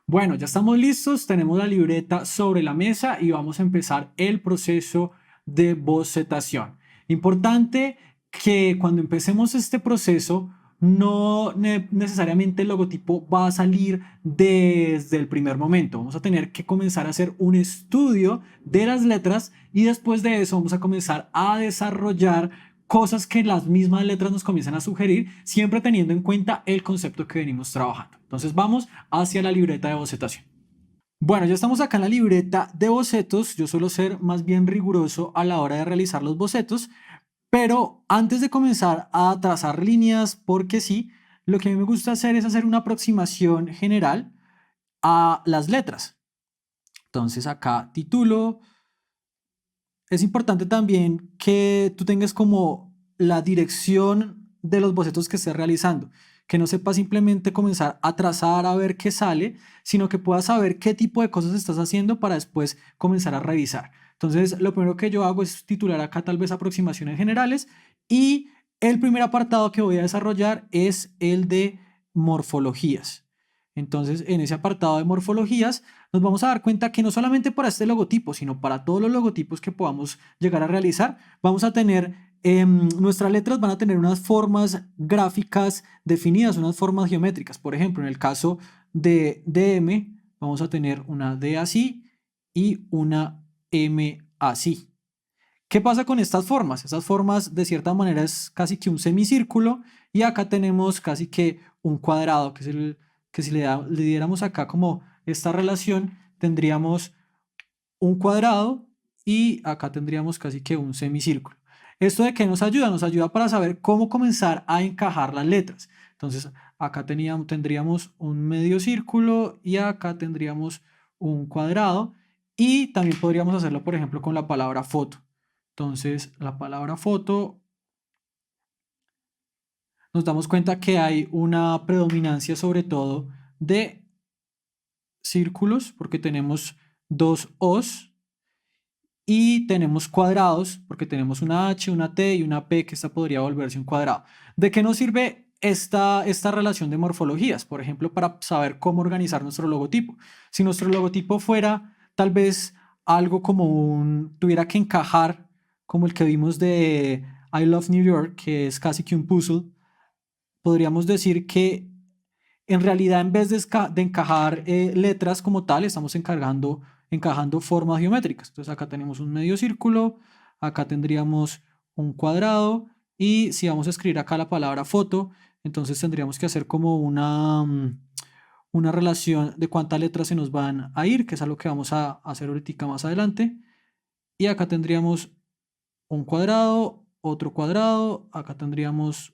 Bueno, ya estamos listos, tenemos la libreta sobre la mesa y vamos a empezar el proceso de bocetación. Importante que cuando empecemos este proceso, no necesariamente el logotipo va a salir desde el primer momento. Vamos a tener que comenzar a hacer un estudio de las letras y después de eso vamos a comenzar a desarrollar cosas que las mismas letras nos comienzan a sugerir, siempre teniendo en cuenta el concepto que venimos trabajando. Entonces vamos hacia la libreta de bocetación. Bueno, ya estamos acá en la libreta de bocetos. Yo suelo ser más bien riguroso a la hora de realizar los bocetos, pero antes de comenzar a trazar líneas, porque sí, lo que a mí me gusta hacer es hacer una aproximación general a las letras. Entonces acá título. Es importante también que tú tengas como la dirección de los bocetos que estés realizando, que no sepas simplemente comenzar a trazar a ver qué sale, sino que puedas saber qué tipo de cosas estás haciendo para después comenzar a revisar. Entonces, lo primero que yo hago es titular acá tal vez aproximaciones generales y el primer apartado que voy a desarrollar es el de morfologías. Entonces, en ese apartado de morfologías, nos vamos a dar cuenta que no solamente para este logotipo, sino para todos los logotipos que podamos llegar a realizar, vamos a tener, nuestras letras van a tener unas formas gráficas definidas, unas formas geométricas. Por ejemplo, en el caso de DM, vamos a tener una D así y una M así. ¿Qué pasa con estas formas? Estas formas de cierta manera es casi que un semicírculo y acá tenemos casi que un cuadrado, que es el que si le diéramos acá como esta relación, tendríamos un cuadrado y acá tendríamos casi que un semicírculo. ¿Esto de qué nos ayuda? Nos ayuda para saber cómo comenzar a encajar las letras. Entonces, acá tendríamos un medio círculo y acá tendríamos un cuadrado y también podríamos hacerlo, por ejemplo, con la palabra foto. Entonces, la palabra foto, nos damos cuenta que hay una predominancia sobre todo de círculos porque tenemos dos O's y tenemos cuadrados porque tenemos una H, una T y una P que esta podría volverse un cuadrado. ¿De qué nos sirve esta relación de morfologías? Por ejemplo, para saber cómo organizar nuestro logotipo. Si nuestro logotipo fuera tal vez algo como tuviera que encajar como el que vimos de I Love New York, que es casi que un puzzle, podríamos decir que en realidad, en vez de encajar letras como tal, estamos encajando formas geométricas. Entonces acá tenemos un medio círculo, acá tendríamos un cuadrado y si vamos a escribir acá la palabra foto, entonces tendríamos que hacer como una relación de cuántas letras se nos van a ir, que es algo que vamos a hacer ahorita más adelante. Y acá tendríamos un cuadrado, otro cuadrado, acá tendríamos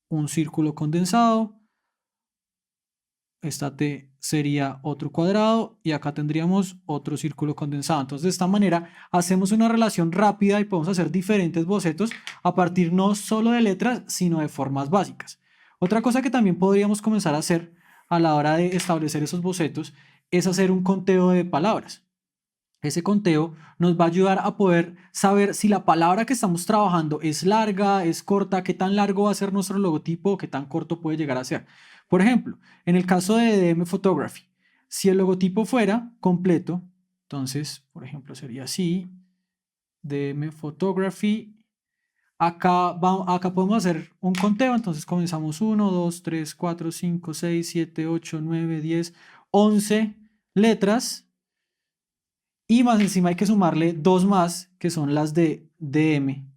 un círculo condensado. Esta T sería otro cuadrado y acá tendríamos otro círculo condensado. Entonces, de esta manera hacemos una relación rápida y podemos hacer diferentes bocetos a partir no solo de letras, sino de formas básicas. Otra cosa que también podríamos comenzar a hacer a la hora de establecer esos bocetos es hacer un conteo de palabras. Ese conteo nos va a ayudar a poder saber si la palabra que estamos trabajando es larga, es corta, qué tan largo va a ser nuestro logotipo o qué tan corto puede llegar a ser. Por ejemplo, en el caso de DM Photography, si el logotipo fuera completo, entonces, por ejemplo, sería así, DM Photography. Acá podemos hacer un conteo, entonces comenzamos 1, 2, 3, 4, 5, 6, 7, 8, 9, 10, 11 letras y más encima hay que sumarle dos más, que son las de DM.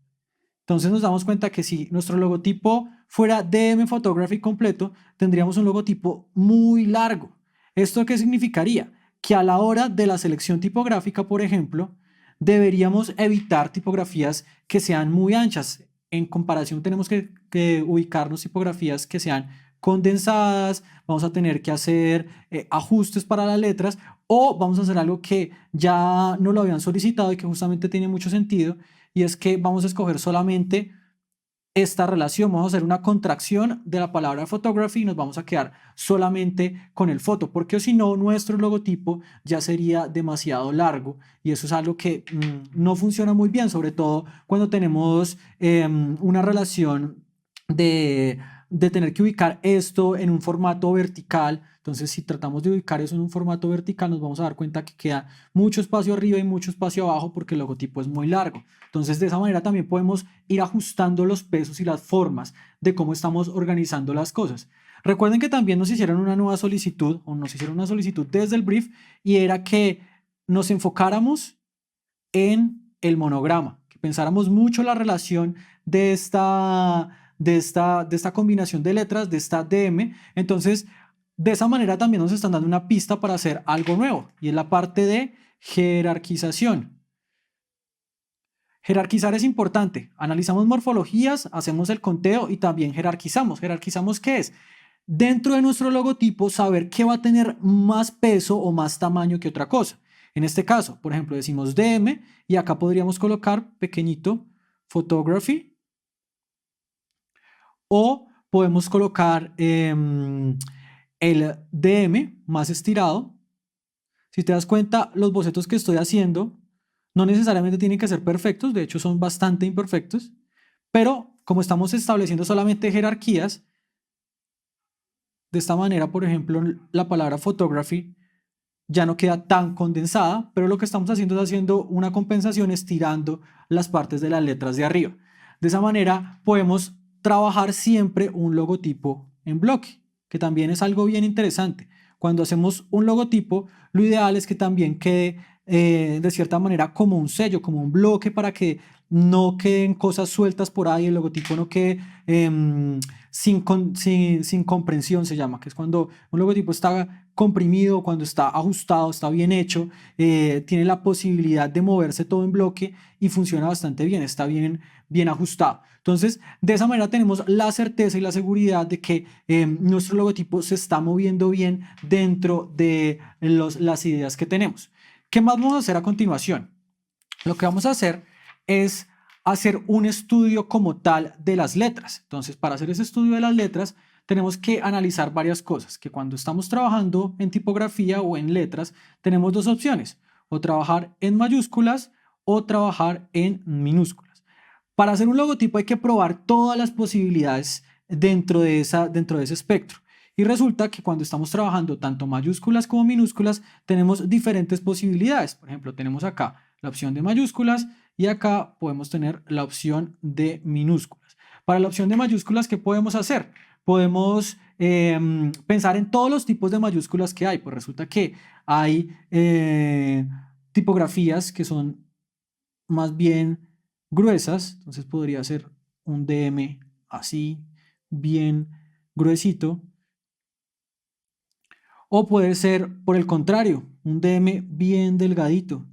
Entonces nos damos cuenta que si nuestro logotipo fuera DM Photography completo, tendríamos un logotipo muy largo. ¿Esto qué significaría? Que a la hora de la selección tipográfica, por ejemplo, deberíamos evitar tipografías que sean muy anchas. En comparación, tenemos que ubicarnos tipografías que sean condensadas, vamos a tener que hacer ajustes para las letras o vamos a hacer algo que ya no lo habían solicitado y que justamente tiene mucho sentido y es que vamos a escoger solamente esta relación, vamos a hacer una contracción de la palabra photography y nos vamos a quedar solamente con el foto, porque si no, nuestro logotipo ya sería demasiado largo y eso es algo que no funciona muy bien, sobre todo cuando tenemos una relación de tener que ubicar esto en un formato vertical. Entonces, si tratamos de ubicar eso en un formato vertical, nos vamos a dar cuenta que queda mucho espacio arriba y mucho espacio abajo porque el logotipo es muy largo. Entonces, de esa manera también podemos ir ajustando los pesos y las formas de cómo estamos organizando las cosas. Recuerden que también nos hicieron una nueva solicitud o nos hicieron una solicitud desde el brief y era que nos enfocáramos en el monograma, que pensáramos mucho la relación de esta combinación de letras, de esta DM. Entonces, de esa manera también nos están dando una pista para hacer algo nuevo y es la parte de jerarquización. Jerarquizar es importante. Analizamos morfologías, hacemos el conteo y también jerarquizamos. ¿Jerarquizamos qué es? Dentro de nuestro logotipo, saber qué va a tener más peso o más tamaño que otra cosa. En este caso, por ejemplo, decimos DM y acá podríamos colocar pequeñito photography o podemos colocar el DM más estirado. Si te das cuenta, los bocetos que estoy haciendo no necesariamente tienen que ser perfectos, de hecho son bastante imperfectos, pero como estamos estableciendo solamente jerarquías, de esta manera, por ejemplo, la palabra photography ya no queda tan condensada, pero lo que estamos haciendo es haciendo una compensación estirando las partes de las letras de arriba. De esa manera podemos trabajar siempre un logotipo en bloque, que también es algo bien interesante. Cuando hacemos un logotipo, lo ideal es que también quede de cierta manera como un sello, como un bloque para que no queden cosas sueltas por ahí, el logotipo no quede sin comprensión, se llama, que es cuando un logotipo está comprimido, cuando está ajustado, está bien hecho, tiene la posibilidad de moverse todo en bloque y funciona bastante bien, está bien ajustado. Entonces, de esa manera tenemos la certeza y la seguridad de que nuestro logotipo se está moviendo bien dentro de las ideas que tenemos. ¿Qué más vamos a hacer a continuación? Lo que vamos a hacer es hacer un estudio como tal de las letras. Entonces, para hacer ese estudio de las letras, tenemos que analizar varias cosas, que cuando estamos trabajando en tipografía o en letras, tenemos dos opciones, o trabajar en mayúsculas o trabajar en minúsculas. Para hacer un logotipo hay que probar todas las posibilidades dentro de ese espectro. Y resulta que cuando estamos trabajando tanto mayúsculas como minúsculas, tenemos diferentes posibilidades. Por ejemplo, tenemos acá la opción de mayúsculas y acá podemos tener la opción de minúsculas. Para la opción de mayúsculas, ¿qué podemos hacer? Podemos pensar en todos los tipos de mayúsculas que hay. Pues resulta que hay tipografías que son más bien gruesas, entonces podría ser un DM así, bien gruesito, o puede ser por el contrario, un DM bien delgadito.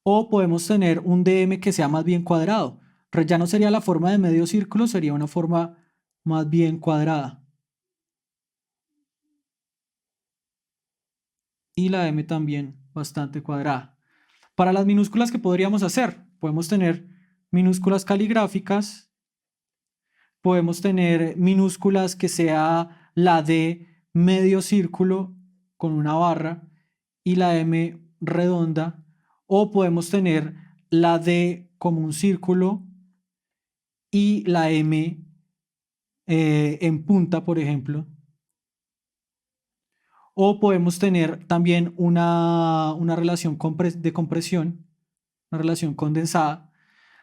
O podemos tener un DM que sea más bien cuadrado. Pero ya no sería la forma de medio círculo, sería una forma más bien cuadrada. Y la M también bastante cuadrada. Para las minúsculas, ¿qué podríamos hacer? Podemos tener minúsculas caligráficas, podemos tener minúsculas que sea la D medio círculo con una barra y la M redonda, o podemos tener la D como un círculo y la M en punta, por ejemplo. O podemos tener también una relación de compresión, una relación condensada.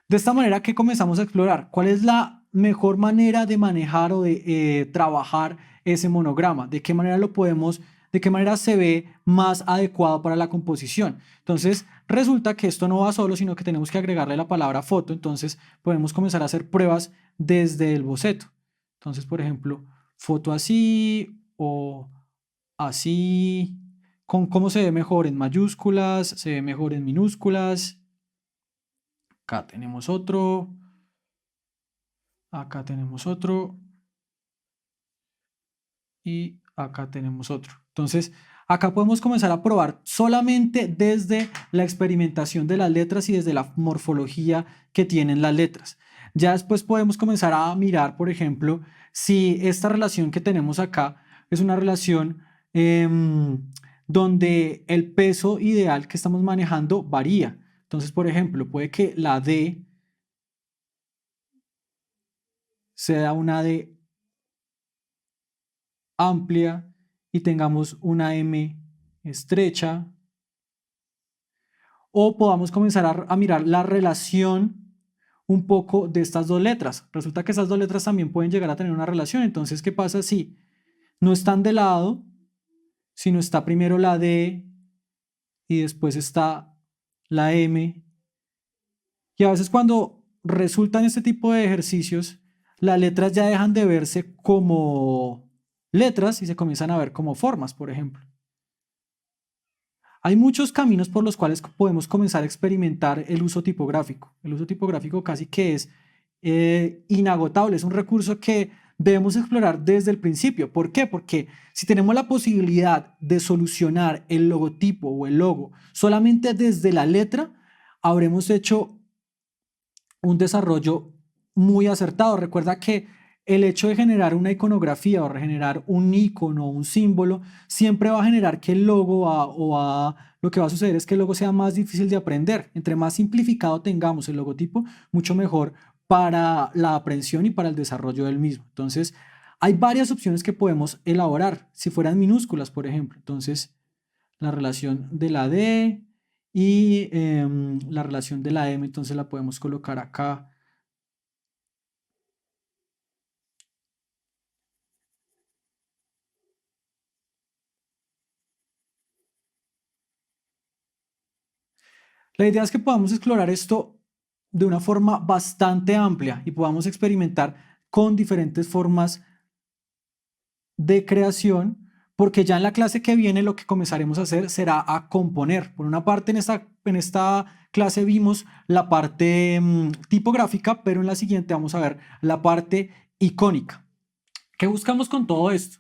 De esta manera que comenzamos a explorar cuál es la mejor manera de manejar o de trabajar ese monograma, de qué manera se ve más adecuado para la composición. Entonces, resulta que esto no va solo, sino que tenemos que agregarle la palabra foto. Entonces, podemos comenzar a hacer pruebas desde el boceto. Entonces, por ejemplo, foto así o así. ¿Con cómo se ve mejor en mayúsculas? ¿Se ve mejor en minúsculas? Acá tenemos otro. Acá tenemos otro. Y acá tenemos otro. Entonces, acá podemos comenzar a probar solamente desde la experimentación de las letras y desde la morfología que tienen las letras. Ya después podemos comenzar a mirar, por ejemplo, si esta relación que tenemos acá es una relación donde el peso ideal que estamos manejando varía. Entonces, por ejemplo, puede que la D sea una D amplia y tengamos una M estrecha, o podamos comenzar a mirar la relación un poco de estas dos letras. Resulta que esas dos letras también pueden llegar a tener una relación. Entonces, ¿qué pasa si no están de lado, sino está primero la D y después está la M? Y a veces cuando resultan este tipo de ejercicios, las letras ya dejan de verse como letras y se comienzan a ver como formas, por ejemplo. Hay muchos caminos por los cuales podemos comenzar a experimentar el uso tipográfico. El uso tipográfico casi que es inagotable, es un recurso que debemos explorar desde el principio. ¿Por qué? Porque si tenemos la posibilidad de solucionar el logotipo o el logo solamente desde la letra, habremos hecho un desarrollo muy acertado. Recuerda que el hecho de generar una iconografía o generar un icono o un símbolo siempre va a generar que el logo lo que va a suceder es que el logo sea más difícil de aprender. Entre más simplificado tengamos el logotipo, mucho mejor para la aprehensión y para el desarrollo del mismo. Entonces, hay varias opciones que podemos elaborar. Si fueran minúsculas, por ejemplo, entonces la relación de la D y la relación de la M, entonces la podemos colocar acá. La idea es que podamos explorar esto de una forma bastante amplia y podamos experimentar con diferentes formas de creación, porque ya en la clase que viene lo que comenzaremos a hacer será a componer. Por una parte, en esta clase vimos la parte tipográfica, pero en la siguiente vamos a ver la parte icónica. ¿Qué buscamos con todo esto?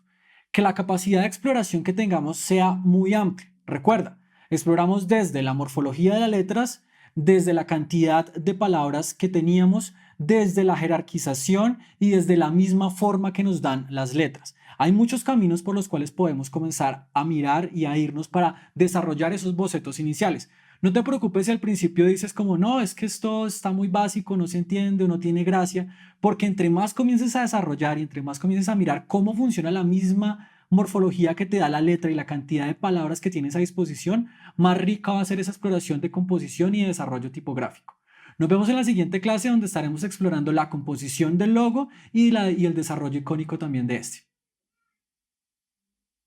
Que la capacidad de exploración que tengamos sea muy amplia. Recuerda, exploramos desde la morfología de las letras, desde la cantidad de palabras que teníamos, desde la jerarquización y desde la misma forma que nos dan las letras. Hay muchos caminos por los cuales podemos comenzar a mirar y a irnos para desarrollar esos bocetos iniciales. No te preocupes si al principio dices como no, es que esto está muy básico, no se entiende o no tiene gracia, porque entre más comiences a desarrollar y entre más comiences a mirar cómo funciona la misma morfología que te da la letra y la cantidad de palabras que tienes a disposición, más rica va a ser esa exploración de composición y de desarrollo tipográfico. Nos vemos en la siguiente clase donde estaremos explorando la composición del logo y el desarrollo icónico también de este.